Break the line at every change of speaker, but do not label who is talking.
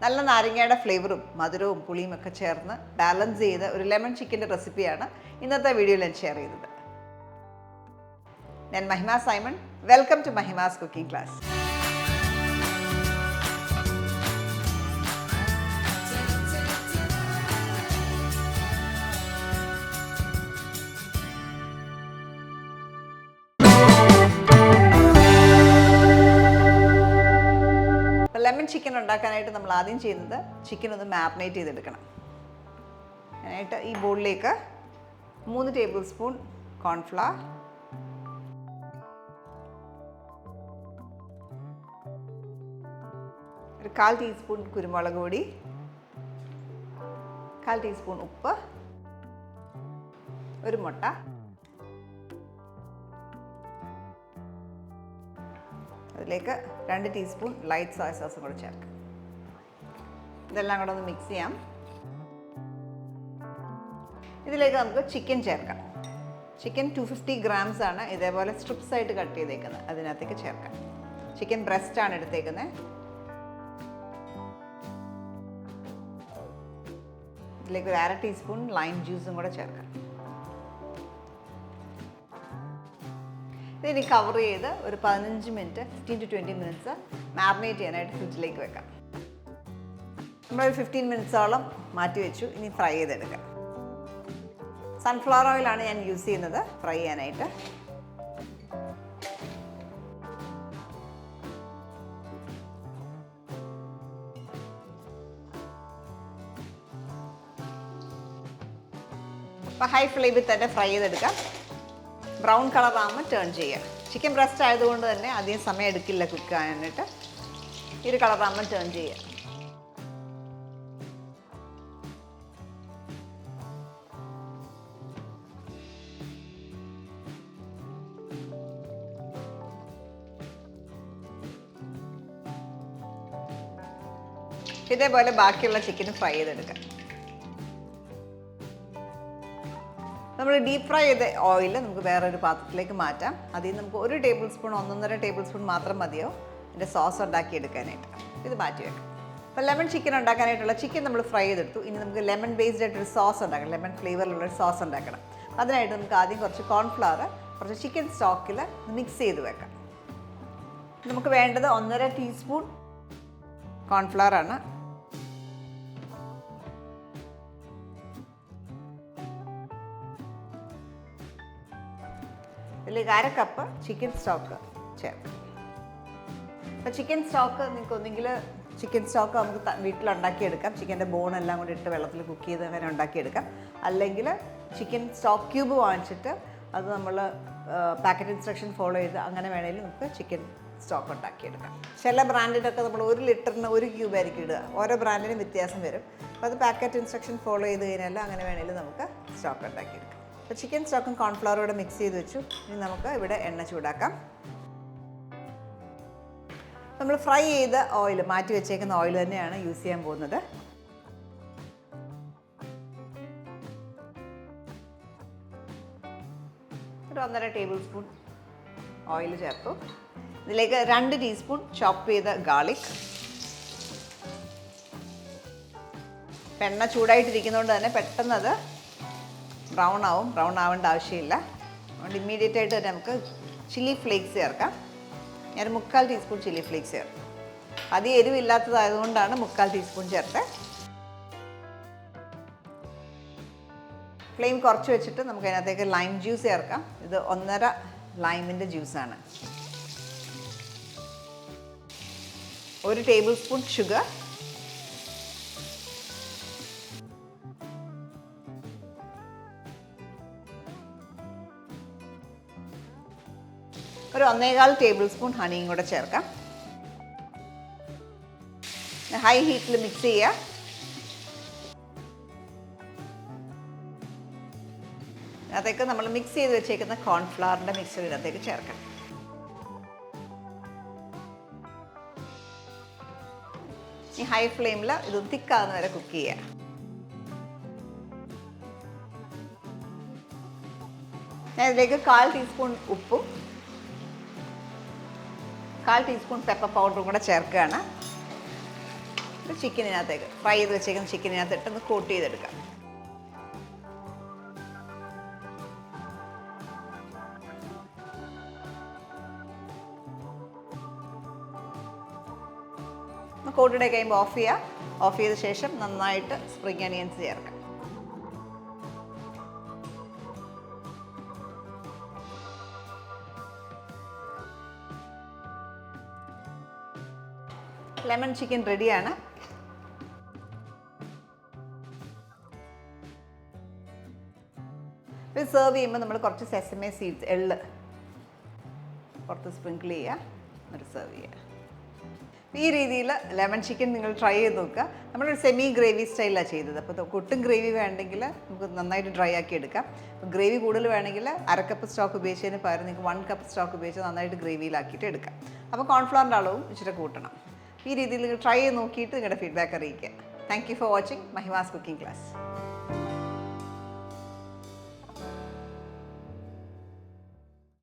നല്ല നാരങ്ങയുടെ ഫ്ലേവറും മധുരവും പുളിയും ഒക്കെ ചേർന്ന് ബാലൻസ് ചെയ്ത ഒരു ലെമൺ ചിക്കൻ്റെ റെസിപ്പിയാണ് ഇന്നത്തെ വീഡിയോയിൽ ഞാൻ ഷെയർ ചെയ്തത്. ഞാൻ Mahima Simon. Welcome to Mahima's cooking class. Lemon chicken ഉണ്ടാക്കാനായിട്ട് നമ്മൾ ആദ്യം ചെയ്യുന്നത് ചിക്കൻ ഒന്ന് മാരിനേറ്റ് ചെയ്തെടുക്കണം. അതിനായിട്ട് ഈ ബൗളിലേക്ക് 3 ടേബിൾ സ്പൂൺ കോൺഫ്ലവർ, ഒരു 1/4 ടീസ്പൂൺ കുരുമുളക് പൊടി, 1/4 ടീസ്പൂൺ ഉപ്പ്, ഒരു മുട്ട, അതിലേക്ക് 2 ടീസ്പൂൺ ലൈറ്റ് സോയ സോസും കൂടെ ചേർക്കാം. ഇതെല്ലാം കൂടെ ഒന്ന് മിക്സ് ചെയ്യാം. ഇതിലേക്ക് നമുക്ക് ചിക്കൻ ചേർക്കാം. ചിക്കൻ 250 ഗ്രാംസ് ആണ് ഇതേപോലെ സ്ട്രിപ്സ് ആയിട്ട് കട്ട് ചെയ്തേക്കുന്നത്. അതിനകത്തേക്ക് ചേർക്കാം. ചിക്കൻ ബ്രസ്റ്റ് ആണ് എടുത്തേക്കുന്നത്. ഇതിലേക്ക് ഒരു 1/2 ടീസ്പൂൺ ലൈം ജ്യൂസും കൂടെ ചേർക്കാം. ഇതിനി കവർ ചെയ്ത് ഒരു 15 മിനിറ്റ് 15 to 20 മിനിറ്റ്സ് മാരിനേറ്റ് ചെയ്യാനായിട്ട് ഫ്രിഡ്ജിലേക്ക് വെക്കാം. നമ്മളൊരു 15 മിനിറ്റ്സോളം മാറ്റി വെച്ചു. ഇനി ഫ്രൈ ചെയ്തെടുക്കാം. സൺഫ്ലവർ ഓയിലാണ് ഞാൻ യൂസ് ചെയ്യുന്നത് ഫ്രൈ ചെയ്യാനായിട്ട്. അപ്പോൾ ഹൈ ഫ്ലെയിമിൽ തന്നെ ഫ്രൈ ചെയ്തെടുക്കാം. ബ്രൗൺ കളറാകുമ്പോൾ ടേൺ ചെയ്യുക. ചിക്കൻ ബ്രസ്റ്റ് ആയതുകൊണ്ട് തന്നെ അധികം സമയം എടുക്കില്ല കുക്ക് ആകാനായിട്ട്. ഈ ഒരു കളറാകുമ്പോൾ ടേൺ ചെയ്യുക. ഇതേപോലെ ബാക്കിയുള്ള ചിക്കൻ ഫ്രൈ ചെയ്തെടുക്കാം. നമ്മൾ ഡീപ്പ് ഫ്രൈ ചെയ്ത ഓയിൽ നമുക്ക് വേറൊരു പാത്രത്തിലേക്ക് മാറ്റാം. അതിൽ നമുക്ക് 1 ടേബിൾ സ്പൂൺ 1.5 ടേബിൾ സ്പൂൺ മാത്രം മതിയോ ഇതിൻ്റെ സോസ് ഉണ്ടാക്കിയെടുക്കാനായിട്ട്. ഇത് മാറ്റി വെക്കാം. അപ്പോൾ ലെമൺ ചിക്കൻ ഉണ്ടാക്കാനായിട്ടുള്ള ചിക്കൻ നമ്മൾ ഫ്രൈ ചെയ്തെടുത്തു. ഇനി നമുക്ക് ലെമൺ ബേസ്ഡ് ആയിട്ടൊരു സോസ് ഉണ്ടാക്കണം. ലെമൺ ഫ്ലേവറിലുള്ളൊരു സോസ് ഉണ്ടാക്കണം. അതിനായിട്ട് നമുക്ക് ആദ്യം കുറച്ച് കോൺഫ്ലവർ കുറച്ച് ചിക്കൻ സ്റ്റോക്കിൽ മിക്സ് ചെയ്ത് വെക്കാം. നമുക്ക് വേണ്ടത് 1.5 ടീസ്പൂൺ കോൺഫ്ലവർ ആണ്. ഇതിലേക്ക് 1/2 കപ്പ് ചിക്കൻ സ്റ്റോക്ക് ചേർക്കാം. അപ്പോൾ ചിക്കൻ സ്റ്റോക്ക് നിങ്ങൾക്ക് ഒന്നെങ്കിൽ ചിക്കൻ സ്റ്റോക്ക് നമുക്ക് വീട്ടിലുണ്ടാക്കിയെടുക്കാം. ചിക്കൻ്റെ ബോണെല്ലാം കൂടി ഇട്ട് വെള്ളത്തിൽ കുക്ക് ചെയ്ത് അങ്ങനെ ഉണ്ടാക്കിയെടുക്കാം. അല്ലെങ്കിൽ ചിക്കൻ സ്റ്റോക്ക് ക്യൂബ് വാങ്ങിച്ചിട്ട് അത് നമ്മൾ പാക്കറ്റ് ഇൻസ്ട്രക്ഷൻ ഫോളോ ചെയ്ത് അങ്ങനെ വേണമെങ്കിൽ നമുക്ക് ചിക്കൻ സ്റ്റോക്ക് ഉണ്ടാക്കിയെടുക്കാം. ചില ബ്രാൻഡിനൊക്കെ നമ്മൾ 1 ലിറ്ററിന് 1 ക്യൂബായിരിക്കും ഇടുക. ഓരോ ബ്രാൻഡിനും വ്യത്യാസം വരും. അപ്പോൾ അത് പാക്കറ്റ് ഇൻസ്ട്രക്ഷൻ ഫോളോ ചെയ്ത് കഴിഞ്ഞാൽ അങ്ങനെ വേണമെങ്കിൽ നമുക്ക് സ്റ്റോക്ക് ഉണ്ടാക്കിയെടുക്കാം. അപ്പോൾ ചിക്കൻ സ്റ്റോക്കും കോൺഫ്ലവറോടെ മിക്സ് ചെയ്ത് വെച്ചു. ഇനി നമുക്ക് ഇവിടെ എണ്ണ ചൂടാക്കാം. നമ്മൾ ഫ്രൈ ചെയ്ത ഓയിൽ മാറ്റി വെച്ചേക്കുന്ന ഓയിൽ തന്നെയാണ് യൂസ് ചെയ്യാൻ പോകുന്നത്. ഒരു 1.5 ടേബിൾ സ്പൂൺ ഓയിൽ ചേർത്തു. ഇതിലേക്ക് 2 ടീസ്പൂൺ ചോപ്പ് ചെയ്ത ഗാർലിക്. എണ്ണ ചൂടായിട്ടിരിക്കുന്നതുകൊണ്ട് തന്നെ പെട്ടെന്ന് അത് ബ്രൗൺ ആവേണ്ട ആവശ്യമില്ല. അതുകൊണ്ട് ഇമ്മീഡിയറ്റ് ആയിട്ട് തന്നെ നമുക്ക് ചില്ലി ഫ്ലേക്സ് ചേർക്കാം. ഞാൻ 3/4 ടീസ്പൂൺ ചില്ലി ഫ്ലേക്സ് ചേർക്കും. അധികം എരിവില്ലാത്തതായതുകൊണ്ടാണ് 3/4 ടീസ്പൂൺ ചേർത്ത്. ഫ്ലെയിം കുറച്ച് വെച്ചിട്ട് നമുക്ക് അതിനകത്തേക്ക് ലൈം ജ്യൂസ് ചേർക്കാം. ഇത് 1.5 ലൈമിൻ്റെ ജ്യൂസാണ്. 1 ടേബിൾ സ്പൂൺ ഷുഗർ, ഒരു 1.25 ടേബിൾ സ്പൂൺ ഹണിയും കൂടെ ചേർക്കാം. ഹൈ ഹീറ്റിൽ മിക്സ് ചെയ്യുക. അതിനകത്തേക്ക് നമ്മൾ മിക്സ് ചെയ്ത് വെച്ചേക്കുന്ന കോൺഫ്ലവറിൻ്റെ മിക്സർ ഇതിനകത്തേക്ക് ചേർക്കാം. ഈ ഹൈ ഫ്ലെയിമിൽ ഇത് തിക്കാവുന്ന വരെ കുക്ക് ചെയ്യുക. ഞാൻ ഇതിലേക്ക് 1/4 ടീസ്പൂൺ ഉപ്പും 1/4 ടീസ്പൂൺ പെപ്പർ പൗഡറും കൂടെ ചേർക്കുകയാണ്. ചിക്കനിനകത്തേക്ക് ഫ്രൈ ചെയ്ത് വെച്ചേക്കുന്ന ചിക്കനിനകത്ത് ഇട്ടൊന്ന് കോട്ട് ചെയ്തെടുക്കാം. കോട്ടിടെ കഴിയുമ്പോൾ ഓഫ് ചെയ്യുക. ഓഫ് ചെയ്ത ശേഷം നന്നായിട്ട് സ്പ്രിംഗ് അനിയൻസ് ചേർക്കാം. ലെമൺ ചിക്കൻ റെഡിയാണ്. ഇത് സെർവ് ചെയ്യുമ്പോൾ നമ്മൾ കുറച്ച് സെസമേ സീഡ്സ്, എള്ള് പുറത്ത് സ്പ്രിങ്കിൾ ചെയ്യുക, എന്നിട്ട് സെർവ് ചെയ്യുക. ഈ രീതിയിൽ ലെമൺ ചിക്കൻ നിങ്ങൾ ട്രൈ ചെയ്ത് നോക്കുക. നമ്മളൊരു സെമി ഗ്രേവി സ്റ്റൈലാണ് ചെയ്തത്. അപ്പോൾ ഒട്ടും ഗ്രേവി വേണമെങ്കിൽ നമുക്ക് നന്നായിട്ട് ഡ്രൈ ആക്കി എടുക്കാം. അപ്പോൾ ഗ്രേവി കൂടുതൽ വേണമെങ്കിൽ 1/2 കപ്പ് സ്റ്റോക്ക് ഉപയോഗിച്ചതിന് പകരം നിങ്ങൾക്ക് 1 കപ്പ് സ്റ്റോക്ക് ഉപയോഗിച്ച് നന്നായിട്ട് ഗ്രേവിയിലാക്കിയിട്ട് എടുക്കാം. അപ്പോൾ കോൺഫ്ലവറിൻ്റെ അളവും ഇച്ചിരി കൂട്ടണം. ഈ രീതിയിൽ നിങ്ങൾ ട്രൈ ചെയ്ത് നോക്കിയിട്ട് നിങ്ങളുടെ ഫീഡ്ബാക്ക് അറിയിക്കുക. Thank you for watching Mahima's cooking class.